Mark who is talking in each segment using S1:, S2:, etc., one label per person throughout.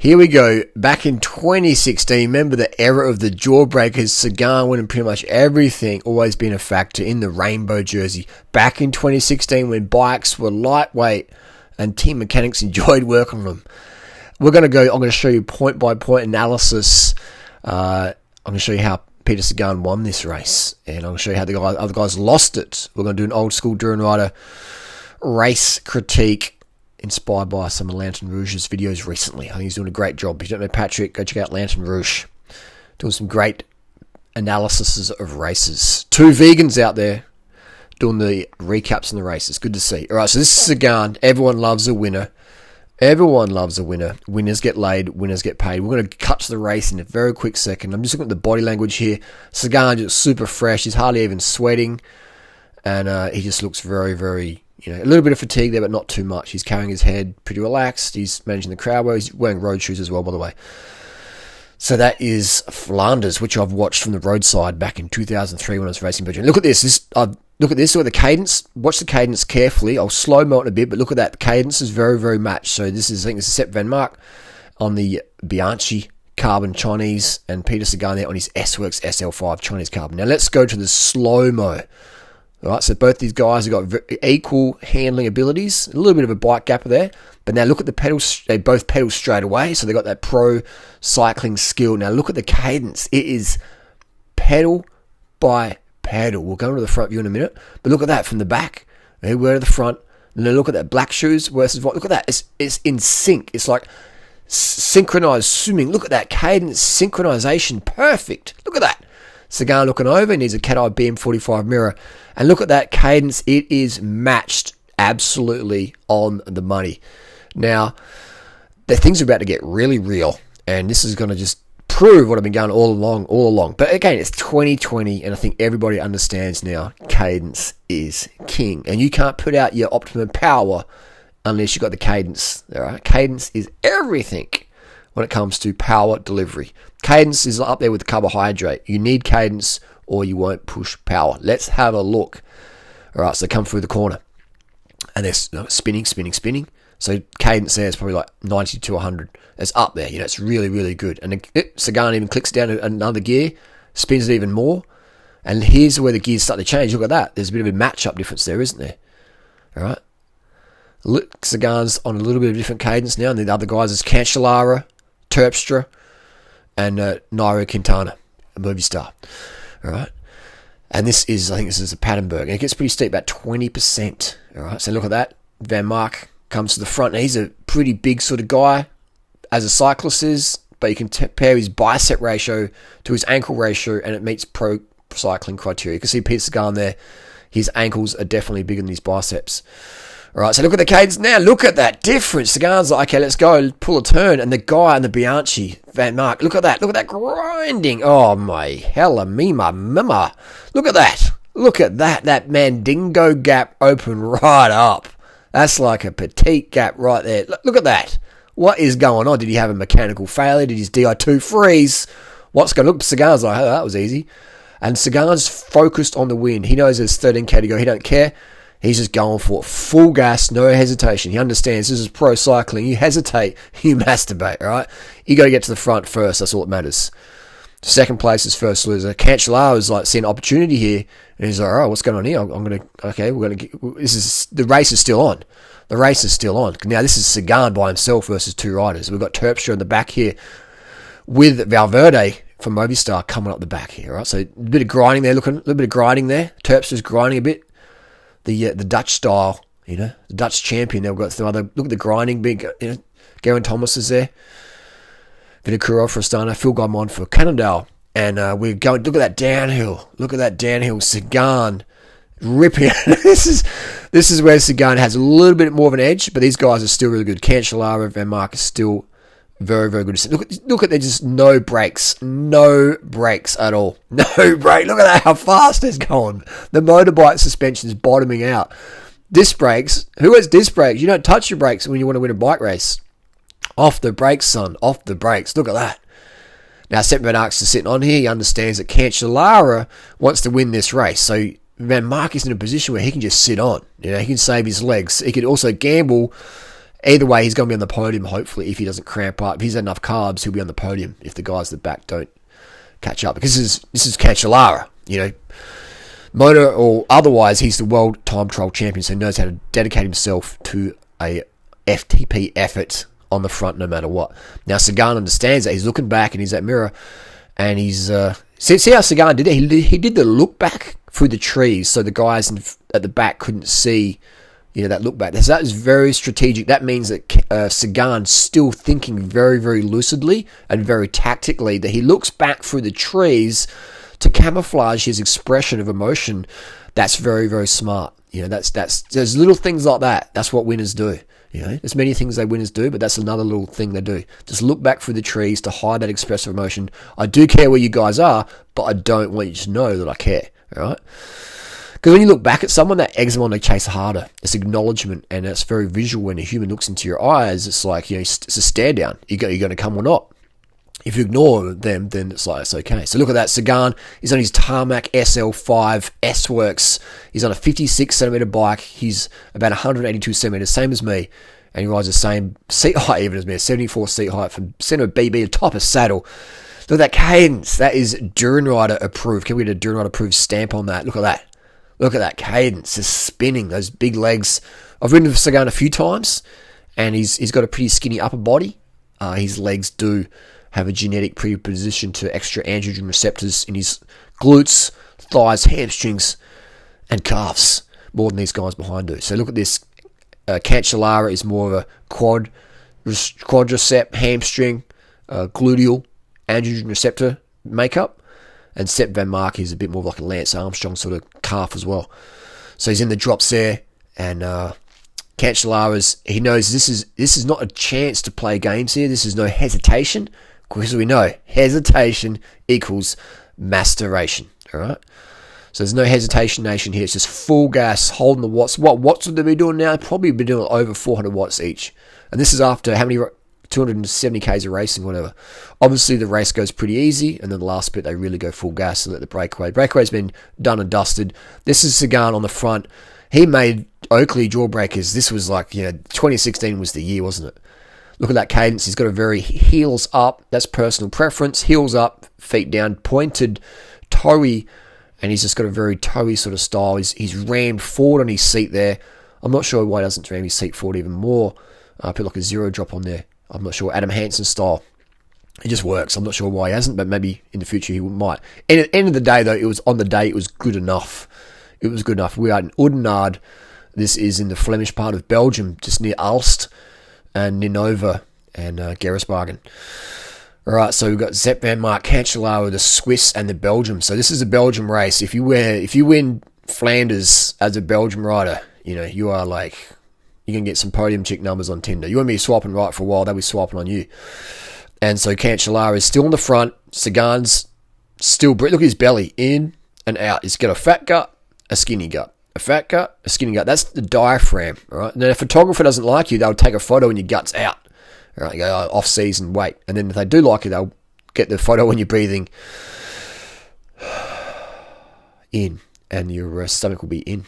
S1: Here we go. Back in 2016, remember the era of the jawbreakers, Sagan winning pretty much everything, always been a factor in the rainbow jersey. Back in 2016 when bikes were lightweight and team mechanics enjoyed working on them. I'm going to show you point by point analysis. I'm going to show you how Peter Sagan won this race, and I'm going to show you how the other guys lost it. We're going to do an old school durianrider race critique inspired by some of Lantern Rouge's videos recently. I think he's doing a great job. If you don't know Patrick, go check out Lantern Rouge. Doing some great analyses of races. Two vegans out there doing the recaps on the races. Good to see. All right, so this is Sagan. Everyone loves a winner. Everyone loves a winner. Winners get laid. Winners get paid. We're going to cut to the race in a very quick second. I'm just looking at the body language here. Sagan just super fresh. He's hardly even sweating. And he just looks very, very, a little bit of fatigue there, but not too much. He's carrying his head pretty relaxed. He's managing the crowd well. He's wearing road shoes as well, by the way. So that is Flanders, which I've watched from the roadside back in 2003 when I was racing Belgium. Look at this. Look at the cadence. Watch the cadence carefully. I'll slow-mo it a bit, but look at that. The cadence is very, very matched. So I think this is Sepp Van Mark on the Bianchi Carbon Chinese and Peter Sagan there on his S-Works SL5 Chinese Carbon. Now let's go to the slow-mo. All right, so both these guys have got equal handling abilities. A little bit of a bike gap there. But now look at the pedals. They both pedal straight away. So they've got that pro cycling skill. Now look at the cadence. It is pedal by pedal. We'll go to the front view in a minute. But look at that from the back. We're to the front. And then look at that black shoes versus what. Look at that. It's in sync. It's like synchronized swimming. Look at that cadence. Synchronization. Perfect. Look at that. Sagan looking over. He needs a cat-eye BM45 mirror. And look at that cadence. It is matched absolutely on the money. Now, the things are about to get really real. And this is going to just prove what I've been going all along. But again, it's 2020, and I think everybody understands now cadence is king. And you can't put out your optimum power unless you've got the cadence. All right? Cadence is everything when it comes to power delivery. Cadence is up there with carbohydrate. You need cadence or you won't push power. Let's have a look. All right, so they come through the corner. And they're spinning. So cadence there is probably like 90 to 100. It's up there. It's really, really good. And then Sagan even clicks down another gear, spins it even more. And here's where the gears start to change. Look at that. There's a bit of a match-up difference there, isn't there? All right. Look, Sagan's on a little bit of different cadence now. And the other guys is Cancellara, Terpstra, and Nairo Quintana, a movie star. All right. And I think this is a Patternberg. And it gets pretty steep, about 20%. All right. So look at that. Van Mark comes to the front. Now he's a pretty big sort of guy, as a cyclist is, but you can compare his bicep ratio to his ankle ratio, and it meets pro cycling criteria. You can see Peter Sagan there. His ankles are definitely bigger than his biceps. All right, so look at the cadence now. Look at that difference. Sagan's like, okay, let's go, pull a turn. And the guy on the Bianchi, Van Mark, look at that. Look at that grinding. Oh, my hella me, my mama. Look at that. Look at that. That Mandingo gap opened right up. That's like a petite gap right there. Look at that. What is going on? Did he have a mechanical failure? Did his Di2 freeze? What's going on? Sagan's like, oh, that was easy. And Sagan's focused on the win. He knows there's 13k to go. He don't care. He's just going for it. Full gas, no hesitation. He understands this is pro cycling. You hesitate, you masturbate, all right? You got to get to the front first. That's all that matters. Second place is first loser. Cancellara is like seeing an opportunity here, and he's like, "Oh, what's going on here? The race is still on. The race is still on. Now this is Sagan by himself versus two riders. We've got Terpstra in the back here with Valverde from Movistar coming up the back here. Right, so a bit of grinding there. A little bit of grinding there. Terpstra's grinding a bit. The Dutch style, the Dutch champion. They've got some other. Look at the grinding. Big, Geraint Thomas is there. Vinokurov for Astana, Phil Gaimond for Cannondale. And we're going, look at that downhill. Look at that downhill. Sagan ripping. This is where Sagan has a little bit more of an edge, but these guys are still really good. Cancellara, Van Mark is still very, very good. Look at, there's just no brakes. No brakes at all. No brake. Look at that, how fast it's going. The motorbike suspension is bottoming out. Disc brakes. Who has disc brakes? You don't touch your brakes when you want to win a bike race. Off the brakes, son. Off the brakes. Look at that. Now, Sepp Van Mark's is sitting on here. He understands that Cancellara wants to win this race. So, Van Mark is in a position where he can just sit on. He can save his legs. He could also gamble Either way, he's going to be on the podium, hopefully, if he doesn't cramp up. If he's had enough carbs, he'll be on the podium if the guys at the back don't catch up. Because this is Cancellara, motor or otherwise, he's the world time trial champion, so he knows how to dedicate himself to a FTP effort on the front no matter what. Now, Sagan understands that. He's looking back and he's that mirror, and he's... see how Sagan did it? He did the look back through the trees so the guys at the back couldn't see that look back. So that is very strategic. That means that Sagan's still thinking very, very lucidly and very tactically, that he looks back through the trees to camouflage his expression of emotion. That's very, very smart. There's little things like that. That's what winners do. There's many things winners do, but that's another little thing they do. Just look back through the trees to hide that expressive emotion. I do care where you guys are, but I don't want you to know that I care. All right? Because when you look back at someone, that eggs them on to chase harder. It's acknowledgement, and it's very visual. When a human looks into your eyes, it's like, it's a stare down. You're going to come or not. If you ignore them, then it's okay. So look at that. Sagan is on his Tarmac SL5 S-Works. He's on a 56 centimeter bike. He's about 182 centimeters, same as me. And he rides the same seat height even as me, 74 seat height from center of BB to top of saddle. Look at that cadence. That is durianrider approved. Can we get a durianrider approved stamp on that? Look at that. Look at that cadence. Just spinning, those big legs. I've ridden with Sagan a few times, and he's got a pretty skinny upper body. His legs do have a genetic predisposition to extra androgen receptors in his glutes, thighs, hamstrings, and calves, more than these guys behind do. So look at this. Cancellara is more of a quadricep, hamstring, gluteal, androgen receptor makeup. And Sepp Van Mark is a bit more like a Lance Armstrong sort of calf as well. So he's in the drops there, and Cancellara's, he knows this is not a chance to play games here. This is no hesitation, because we know hesitation equals masturbation. All right. So there's no hesitation nation here. It's just full gas, holding the watts. What watts would they be doing now? Probably be doing over 400 watts each. And this is after how many 270 k's of racing, whatever. Obviously, the race goes pretty easy, and then the last bit, they really go full gas and let the breakaway. Breakaway's been done and dusted. This is Sagan on the front. He made Oakley jawbreakers. This was 2016 was the year, wasn't it? Look at that cadence. He's got a very heels up. That's personal preference. Heels up, feet down, pointed, toey, and he's just got a very toey sort of style. He's rammed forward on his seat there. I'm not sure why he doesn't ram his seat forward even more. Put like a zero drop on there. I'm not sure. Adam Hansen style. It just works. I'm not sure why he hasn't, but maybe in the future he might. And at the end of the day, though, it was good enough. It was good enough. We are in Oudenaarde. This is in the Flemish part of Belgium, just near Aalst and Ninova and Gerasbergen. All right, so we've got Sepp Van Mark, Cancellara, the Swiss, and the Belgium. So this is a Belgium race. If you win Flanders as a Belgium rider, you are you can get some podium chick numbers on Tinder. You won't be swiping right for a while, they'll be swiping on you. And so Cancellara is still in the front. Sagan's still... Look at his belly, in and out. He's got a fat gut, a skinny gut. A fat gut, a skinny gut. That's the diaphragm, all right? And then if a photographer doesn't like you, they'll take a photo and your gut's out. All right, you go off season, wait. And then if they do like you, they'll get the photo when you're breathing in, and your stomach will be in.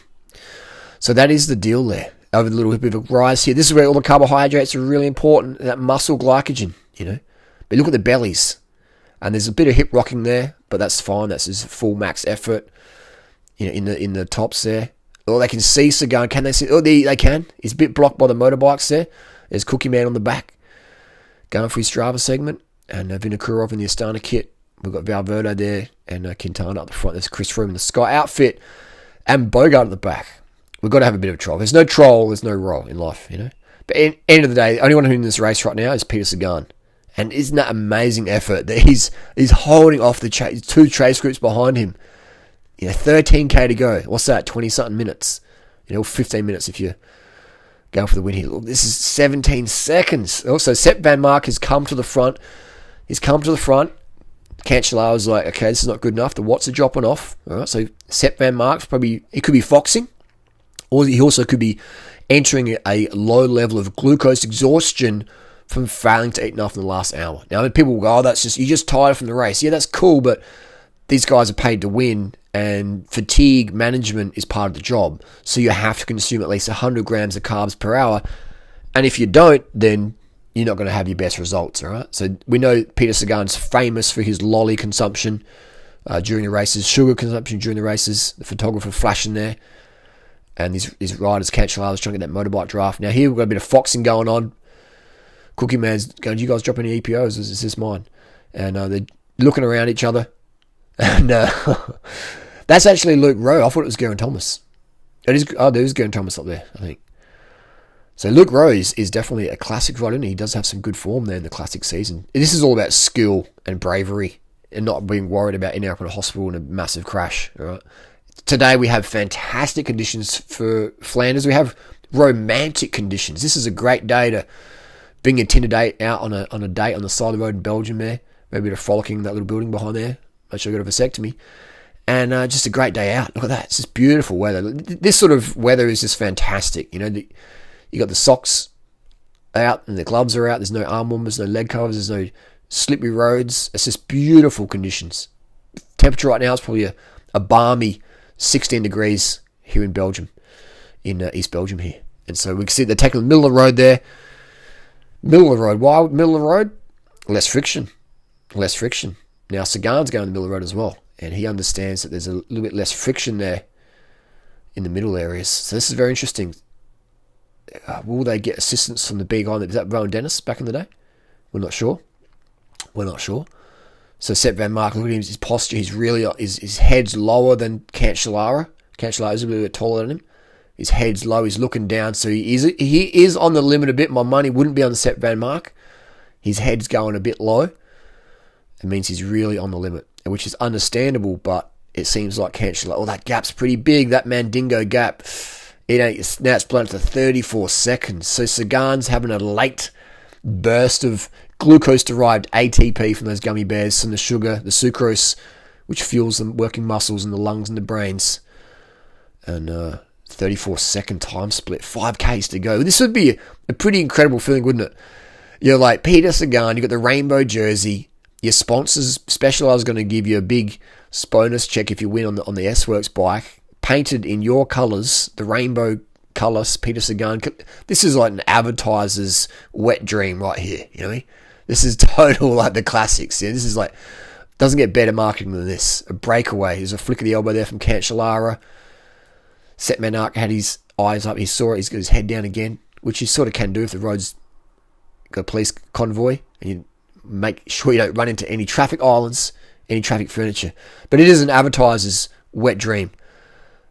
S1: So that is the deal there. Over the little bit of a rise here. This is where all the carbohydrates are really important. That muscle glycogen, But look at the bellies. And there's a bit of hip rocking there, but that's fine. That's his full max effort, in the tops there. Oh, they can see Sagan. Can they see? Oh, they can. He's a bit blocked by the motorbikes there. There's Cookie Man on the back, going for his Strava segment. And Vinokurov in the Astana kit. We've got Valverde there and Quintana up the front. There's Chris Froome in the Sky outfit. And Bogart at the back. We've got to have a bit of a troll. There's no troll, there's no roll in life, But at the end of the day, the only one who's in this race right now is Peter Sagan. And isn't that amazing effort that he's holding off the two chase groups behind him? 13k to go. What's that? 20-something minutes. 15 minutes if you're going for the win here. Look, this is 17 seconds. Also, Sepp Van Mark has come to the front. Cancellara's like, okay, this is not good enough. The watts are dropping off. All right, so Sepp Van Mark's he could be foxing. Or he also could be entering a low level of glucose exhaustion from failing to eat enough in the last hour. Now, people will go, you're just tired from the race. Yeah, that's cool, but these guys are paid to win, and fatigue management is part of the job. So you have to consume at least 100 grams of carbs per hour. And if you don't, then you're not going to have your best results, all right? So we know Peter Sagan's famous for his lolly consumption during the races, sugar consumption during the races, the photographer flashing there, and his riders, Cancellara, trying to get that motorbike draft. Now here we've got a bit of foxing going on. Cookie Man's going, do you guys drop any EPOs? Is this mine? And they're looking around each other. And that's actually Luke Rowe. I thought it was Geraint Thomas. There's Geraint Thomas up there, I think. So Luke Rowe is definitely a classic rider, and he does have some good form there in the classic season. And this is all about skill and bravery and not being worried about ending up in a hospital in a massive crash. All right. Today we have fantastic conditions for Flanders. We have romantic conditions. This is a great day to bring your Tinder date out on a date on the side of the road in Belgium there. Maybe a bit of frolicking in that little building behind there. Make sure you got a vasectomy. And just a great day out. Look at that. It's just beautiful weather. This sort of weather is just fantastic. You know, you got the socks out and the gloves are out. There's no arm warmers, no leg covers. There's no slippery roads. It's just beautiful conditions. Temperature right now is probably a balmy 16 degrees here in Belgium, in East Belgium here. And so we can see they're taking the middle of the road there. Middle of the road. Why middle of the road? Less friction. Less friction. Now Sagan's going in the middle of the road as well. And he understands that there's a little bit less friction there in the middle areas. So this is very interesting. Will they get assistance from the big guy? Is that Rowan Dennis back in the day? We're not sure. So Sepp Van Mark, look at him, his posture. He's really, his head's lower than Cancellara. Cancellara is a little bit taller than him. His head's low. He's looking down. So he is on the limit a bit. My money wouldn't be on Sepp Van Mark. His head's going a bit low. It means he's really on the limit, which is understandable, but it seems like Cancellara, that gap's pretty big, that Mandingo gap. Now it's blown to 34 seconds. So Sagan's having a late burst of glucose-derived ATP from those gummy bears, from the sugar, the sucrose, which fuels the working muscles in the lungs and the brains. And 34-second time split, 5Ks to go. This would be a pretty incredible feeling, wouldn't it? You're like Peter Sagan, you got the rainbow jersey. Your sponsors, Specialized, is going to give you a big bonus check if you win on the S-Works bike, painted in your colours, the rainbow colours, Peter Sagan. This is like an advertiser's wet dream right here, you know what I mean? This is total like the classics. Yeah? This is like, doesn't get better marketing than this. A breakaway. There's a flick of the elbow there from Cancellara. Sepp Van Mark had his eyes up. He saw it. He's got his head down again, which he sort of can do if the road's got a police convoy and you make sure you don't run into any traffic islands, any traffic furniture. But it is an advertiser's wet dream.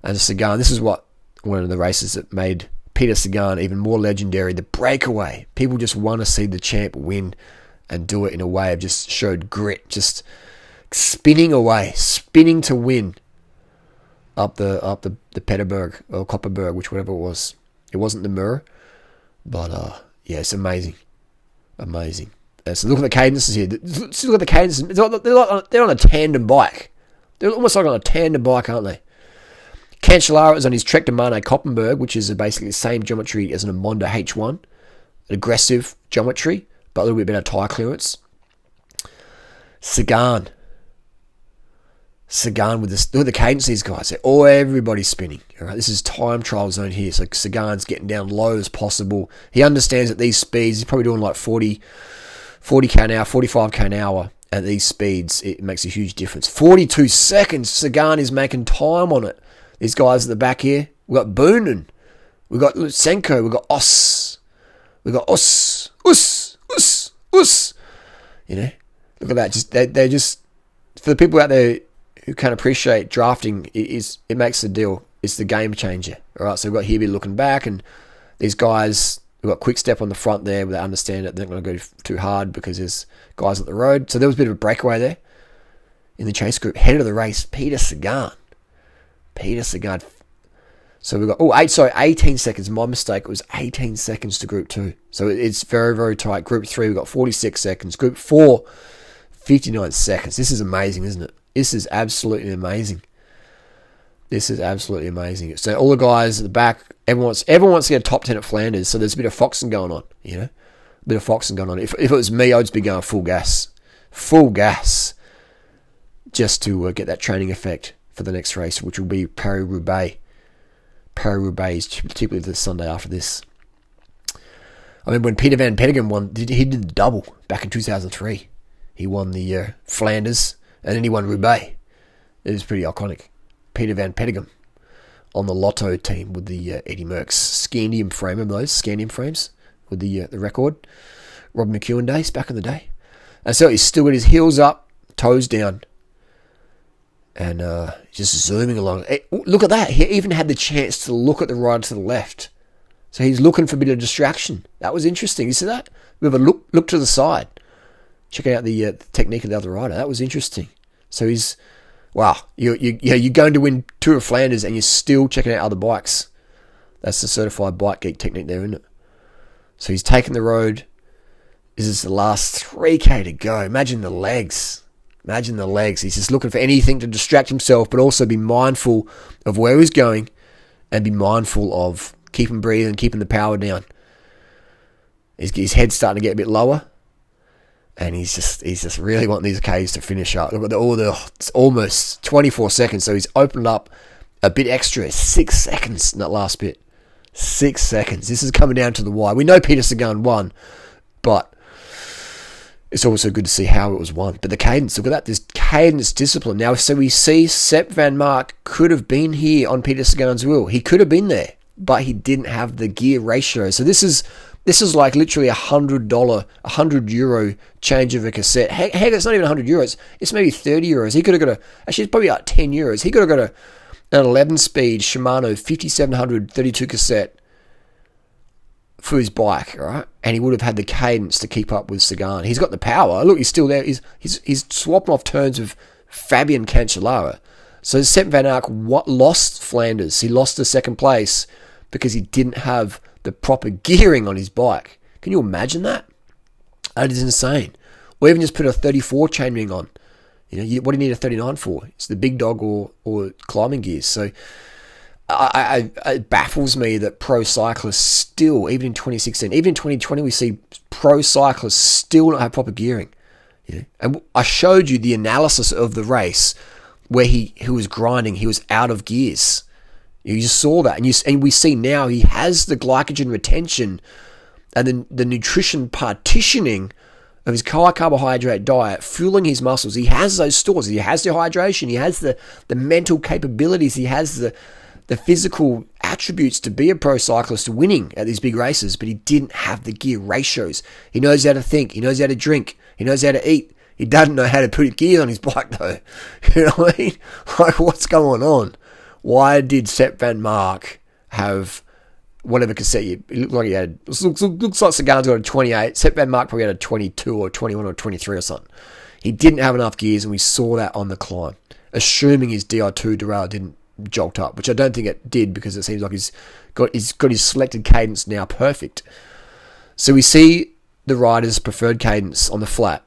S1: And Sagan, this is one of the races that made Peter Sagan even more legendary. The breakaway. People just want to see the champ win and do it in a way of just showed grit, just spinning away, spinning to win up the Petterberg or Kopperberg, which whatever it was. It wasn't the Mur, but yeah, it's amazing. Amazing. So look at the cadences here. Look at the cadences. They're on a tandem bike. They're almost like on a tandem bike, aren't they? Cancellara is on his Trek de Marne Koppenberg, which is basically the same geometry as an Amonda H1. An aggressive geometry, but a little bit better tyre clearance. Sagan with this. Look at the cadence these guys. Everybody's spinning. All right, this is time trial zone here. So Sagan's getting down low as possible. He understands at these speeds, he's probably doing like 40k an hour, 45k an hour. At these speeds, it makes a huge difference. 42 seconds. Sagan is making time on it. These guys at the back here. We've got Boonen. We've got Lutsenko. We've got Os. We've got Us. You know, look at that. They're just, for the people out there who can't appreciate drafting, it makes the deal. It's the game changer. All right, so we've got Hebe looking back, and these guys, we've got Quick Step on the front there, where they understand that they're not going to go too hard because there's guys at the road. So there was a bit of a breakaway there in the chase group. Head of the race, Peter Sagan. So we've got 18 seconds. My mistake. It was 18 seconds to Group 2. So it's very, very tight. Group 3, we've got 46 seconds. Group 4, 59 seconds. This is amazing, isn't it? This is absolutely amazing. So all the guys at the back, everyone wants to get a top 10 at Flanders. So there's a bit of foxing going on, you know? A bit of foxing going on. If it was me, I'd just be going full gas. Just to get that training effect for the next race, which will be Paris-Roubaix. Paris-Roubaix is typically the Sunday after this. I mean, when Peter Van Petegem won, he did the double back in 2003. He won the Flanders, and then he won Roubaix. It was pretty iconic. Peter Van Petegem on the Lotto team with the Eddie Merckx Scandium frame. Remember those Scandium frames with the record? Rob McEwen days back in the day. And so he's still got his heels up, toes down, and just zooming along. Hey, look at that. He even had the chance to look at the rider to the left. So he's looking for a bit of distraction. That was interesting. You see that? We have a look to the side. Checking out the technique of the other rider. That was interesting. So he's, wow, you're going to win Tour of Flanders and you're still checking out other bikes. That's the certified bike geek technique there, isn't it? So he's taking the road. This is the last 3K to go. Imagine the legs. He's just looking for anything to distract himself, but also be mindful of where he's going and be mindful of keeping breathing, keeping the power down. His head's starting to get a bit lower. And he's just really wanting these Ks to finish up. Look at it's almost 24 seconds. So he's opened up a bit extra, 6 seconds in that last bit. 6 seconds. This is coming down to the wire. We know Peter Sagan won, but it's also good to see how it was won. But the cadence, look at that. There's cadence discipline. Now, so we see Sepp Van Mark could have been here on Peter Sagan's wheel. He could have been there, but he didn't have the gear ratio. So this is like literally $100, €100 change of a cassette. Heck, it's not even €100. It's maybe €30. He could have got actually it's probably like €10. He could have got an 11-speed Shimano 5700 32 cassette for his bike, all right? And he would have had the cadence to keep up with Sagan. He's got the power. Look, he's still there. He's swapping off turns with Fabian Cancellara. So Sepp Van Aert lost Flanders. He lost the second place because he didn't have the proper gearing on his bike. Can you imagine that? That is insane. Or even just put a 34 chainring on. What do you need a 39 for? It's the big dog or climbing gears. So it baffles me that pro cyclists still, even in 2016, even in 2020, we see pro cyclists still not have proper gearing. And I showed you the analysis of the race where he was grinding. He was out of gears. You just saw that, and we see now he has the glycogen retention and then the nutrition partitioning of his high carbohydrate diet, fueling his muscles. He has those stores. He has the hydration. He has the mental capabilities. He has the physical attributes to be a pro cyclist winning at these big races, but he didn't have the gear ratios. He knows how to think. He knows how to drink. He knows how to eat. He doesn't know how to put gears on his bike, though. You know what I mean? Like, what's going on? Why did Sepp Van Mark have whatever cassette it looked like he had? Looks like Sagan's got a 28. Sepp Van Mark probably had a 22 or 21 or 23 or something. He didn't have enough gears, and we saw that on the climb. Assuming his Di2 derailleur didn't jolt up, which I don't think it did, because it seems like he's got his selected cadence now perfect. So we see the rider's preferred cadence on the flat.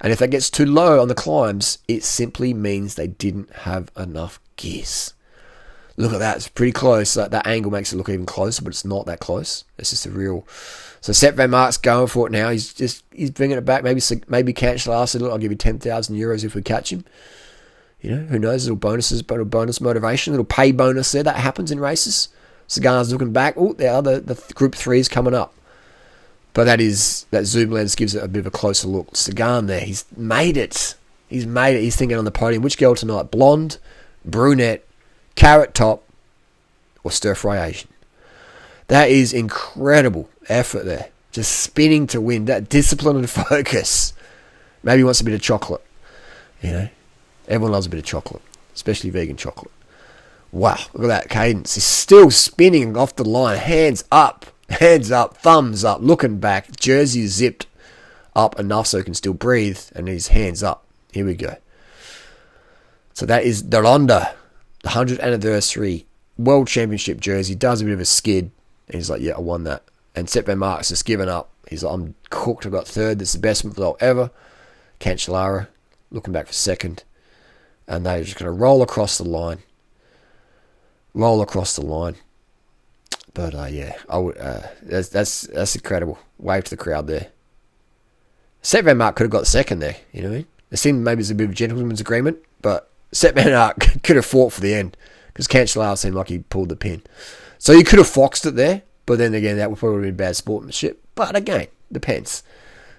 S1: And if that gets too low on the climbs, it simply means they didn't have enough gears. Look at that. It's pretty close. That angle makes it look even closer, but it's not that close. It's just a real... So Sepp Van Mark's going for it now. He's bringing it back. Maybe Cancellara said, look, I'll give you €10,000 if we catch him. Who knows? Little bonus motivation, little pay bonus there. That happens in races. Sagan's looking back. Oh, the Group 3 is coming up. But that zoom lens gives it a bit of a closer look. Sagan there, he's made it. He's thinking on the podium, which girl tonight? Blonde, brunette, carrot top, or stir-fry Asian. That is incredible effort there. Just spinning to win. That discipline and focus. Maybe he wants a bit of chocolate. Everyone loves a bit of chocolate, especially vegan chocolate. Wow, look at that cadence. He's still spinning off the line. Hands up, thumbs up, looking back. Jersey zipped up enough so he can still breathe, and his hands up. Here we go. So that is the Ronda, the 100th anniversary World Championship jersey. Does a bit of a skid, and he's like, yeah, I won that. And Sepp Van Mark's just given up. He's like, I'm cooked. I got third. This is the best result ever. Cancellara looking back for second. And they're just going to roll across the line. But yeah, I would. That's incredible. Wave to the crowd there. Sepp Van Mark could have got second there. You know what I mean? It seemed maybe it's a bit of a gentleman's agreement, but Sepp Van Mark could have fought for the end because Cancellara seemed like he pulled the pin. So you could have foxed it there, But then again, that would probably be bad sportsmanship. But again, depends.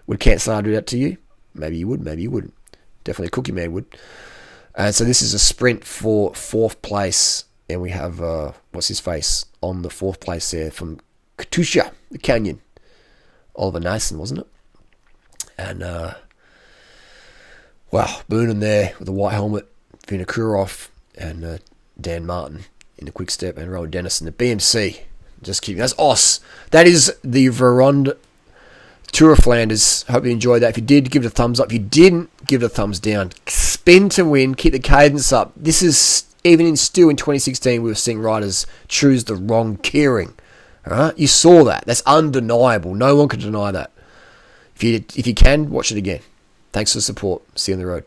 S1: Would Cancellara do that to you? Maybe you would, maybe you wouldn't. Definitely Cookie Man would. And so this is a sprint for 4th place. And we have, what's his face, on the 4th place there from Katusha, the Canyon. Oliver Nason, wasn't it? And, Boonen there with the white helmet, Vinokurov, and Dan Martin in the quick step, and Rowan Dennis in the BMC. Just kidding. That's Os. That is the Veronde Tour of Flanders. Hope you enjoyed that. If you did, give it a thumbs up. If you didn't, give it a thumbs down. Spin to win. Keep the cadence up. This is, even in 2016, we were seeing riders choose the wrong keyring. All right? You saw that. That's undeniable. No one can deny that. If you can, watch it again. Thanks for the support. See you on the road.